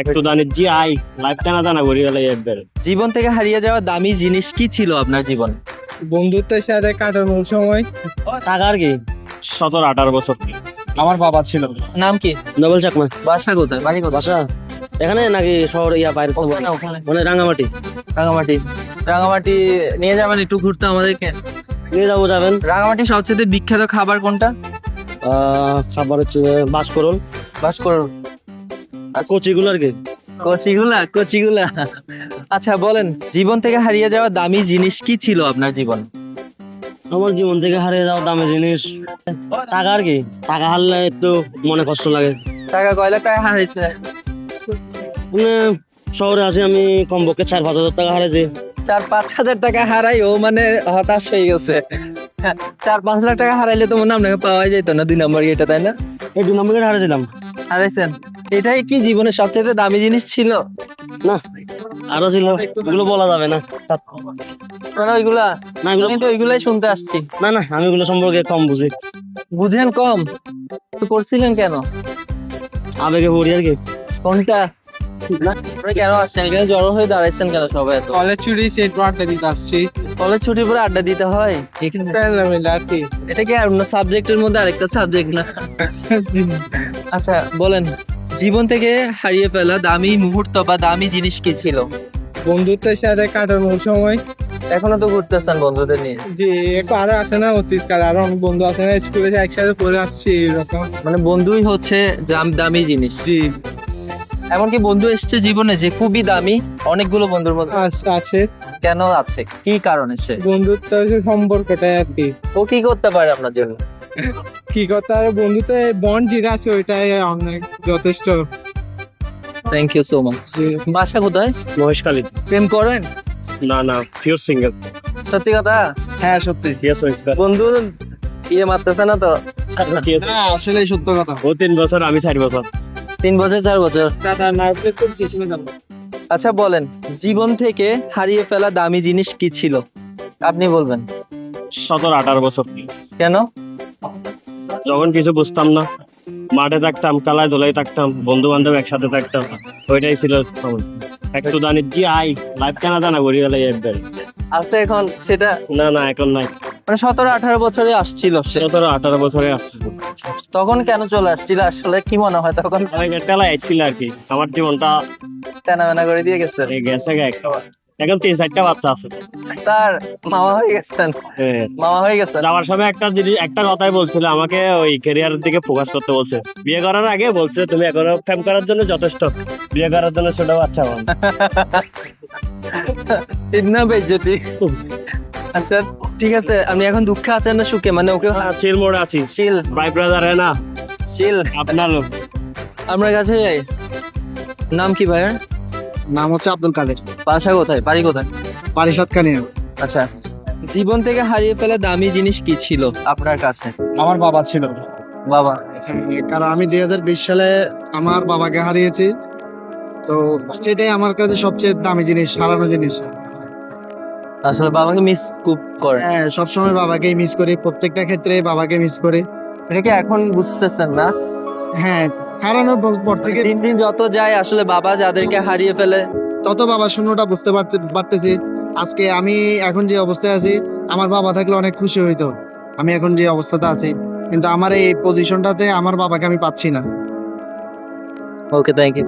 একটু দানের G I life টানা টানা করি গেলে একবার। জীবন থেকে হারিয়ে যাওয়া দামি জিনিস কি ছিল আপনার জীবন? বন্ধুত্বের সাথে কাটানোর সময়। টাকার কি 17-18 বছর কি আমার বাবা ছিল। নাম কি? ডবল চাকমা। বাসা কোথায়? বাড়ি কোথায়? বাসা এখানে নাকি শহর ইয়া বাইরে তো ওখানে ওখানে মানে রাঙামাটি। রাঙামাটি। রাঙামাটি নিয়ে যাবেন একটু ঘুরতে আমাদেরকে? নিয়ে যাবো, যাবেন। রাঙামাটি সবচেয়ে বিখ্যাত খাবার কোনটা? খাবার হচ্ছে বাসকরণ, ভাস্করণ। কচিগুলো আর কি। কচিগুলা। আচ্ছা বলেন, জীবন থেকে হারিয়ে যাওয়া দামি জিনিস কি ছিল আপনার জীবন? আমার জীবন থেকে হারিয়ে যাওয়া দামি জিনিস টাকা আর কি। টাকা হারলে একটু মনে কষ্ট লাগে। টাকা কয় লাখ টাকা হারাইছে? মানে শহরে আছি আমি, কমপক্ষে 4-5 হাজার টাকা হারিয়েছি। 4-5 হাজার টাকা হারাই ও মানে হতাশ হয়ে গেছে। 4-5 লাখ টাকা হারাইলে তো মনে হয় আপনাকে পাওয়া যেত না 2 নম্বর গেটে, তাই না? এই 2 নম্বর হারিয়েছিলাম। হারাইছেন? এটাই কি জীবনের সবচেয়ে দামি জিনিস ছিল? না, আরো ছিল, এগুলো বলা যাবে না। মানে ওইগুলা? না এগুলো, আমি তো ওইগুলাই শুনতে আসছি। না আমি এগুলো সম্পর্কে কম বুঝি। বুঝেন কম? তো করছিলেন কেন? আবেগে পড়ি আর কি। কোনটা? আপনি কেন আসছেন এখানে, জড়ো হয়ে দাঁড়াইছেন কেন সবাই এত? কলেজ ছুটি সে আড্ডা দিতে আসছি। কলেজ ছুটির পরে আড্ডা দিতে হয় এখানে? ফ্রেন্ডরা মিলে আর কি। এটা কি অন্য সাবজেক্টের মধ্যে আরেকটা সাবজেক্ট না? আচ্ছা বলেন, জীবন থেকে হারিয়ে ফেলা দামি মুহূর্ত বা দামি জিনিস কি ছিল? বন্ধুত্বের সাথে কাটানোর সময়। এখনো তো ঘুরতেছেন বন্ধুদের নিয়ে? যে একটু আরো আছে না অতীতকাল, আরো অনেক বন্ধু আছে না, স্কুলে একসাথে পড়ে আসছি এরকম। মানে বন্ধুই হচ্ছে দামি জিনিস। জি এমনকি বন্ধু এসছে জীবনে যে খুবই দামি, অনেকগুলো বন্ধুর মধ্যে? আছে। কেন আছে? কি কারণে সে? বন্ধুত্ব সম্পর্কটাই আর কি। ও কি করতে পারে আপনার জন্য? কি কথা, আর বন্ধুত্ব বন্ড যেটা আছে ওইটাই অনেক যথেষ্ট। Thank you so much. বাসা কোথায়? মহেশখালী। প্রেম করেন? না পিওর সিঙ্গেল। সত্যি কথা? হ্যাঁ সত্যি। বন্ধু মারতেছে না তো? না আসলে সত্য কথা। ও 3 বছর, আমি 4 বছর। 3 বছর 4 বছর? দাদা নার্ভে খুব কিছু না। আচ্ছা বলেন, জীবন থেকে হারিয়ে ফেলা দামি জিনিস কি ছিল? আপনি বলবেন। 17-18 বছর কি। কেন? যখন কিছু বুঝতাম না, মাঠে থাকতাম, কালায় দোলাই থাকতাম, বন্ধু বান্ধব একসাথে থাকতাম, ওইটাই ছিল তখন। একটু দানের জি আই লাইফ টানা টানা করি গেলে একবার। আছে এখন সেটা? না এখন নাই। মানে 17-18 বছরে আসছিল সে? 17-18 বছরে আসছে। তখন কেন চলে আসছিল আসলে কি মনে হয় তখন? তেলা আসছিল আর কি। আমার জীবনটা তেনা মেনা করে দিয়ে গেছে? গেছে একটা। এখন 3-4টা বাচ্চা আছে। তার মামা হয়ে গেছেন? মামা হয়ে গেছেন? যাওয়ার সময় একটা কথাই বলছিল আমাকে, ওই ক্যারিয়ারের দিকে ফোকাস করতে বলছে। বিয়ে করার আগে বলছে তুমি এখনো প্রেম করার জন্য যথেষ্ট, বিয়ে করার জন্য ছোট বাচ্চা হন। ইতনা বেজ্জতি। আচ্ছা ঠিক আছে, আপনি এখন দুঃখে আছেন না সুখে? মানে ওকে চিল মোড়ে আছি। চিল ভাই ব্রাদার না চিল আপনার লোক। আমরা কাছে যাই। নাম কি ভাইয়ের? নাম হচ্ছে আব্দুল কাদের। বাসা কোথায়? বাড়ি কোথায়? পারিষদ কানিয়া। আচ্ছা, জীবন থেকে হারিয়ে ফেলা দামি জিনিস কি ছিল আপনার কাছে? আমার বাবা ছিল। বাবা? কারণ আমি 2020 সালে আমার বাবাকে হারিয়েছি, তো সেটাই আমার কাছে সবচেয়ে দামি জিনিস, হারানো জিনিস। আসলে বাবাকে মিস খুব করে? হ্যাঁ সবসময় বাবাকেই মিস করি, প্রত্যেকটা ক্ষেত্রে বাবাকে মিস করি। এটা কি এখন বুঝতেছেন না? হ্যাঁ হারানোর পর থেকে দিন দিন যত যায় আসলে বাবা যাদেরকে হারিয়ে ফেলে তত বাবা শূন্যটা বুঝতে পারতেছি। আজকে আমি এখন যে অবস্থায় আছি, আমার বাবা থাকলে অনেক খুশি হইতো। আমি এখন যে অবস্থাতে আছি, কিন্তু আমার এই পজিশনটাতে আমার বাবাকে আমি পাচ্ছি না। Okay thank you.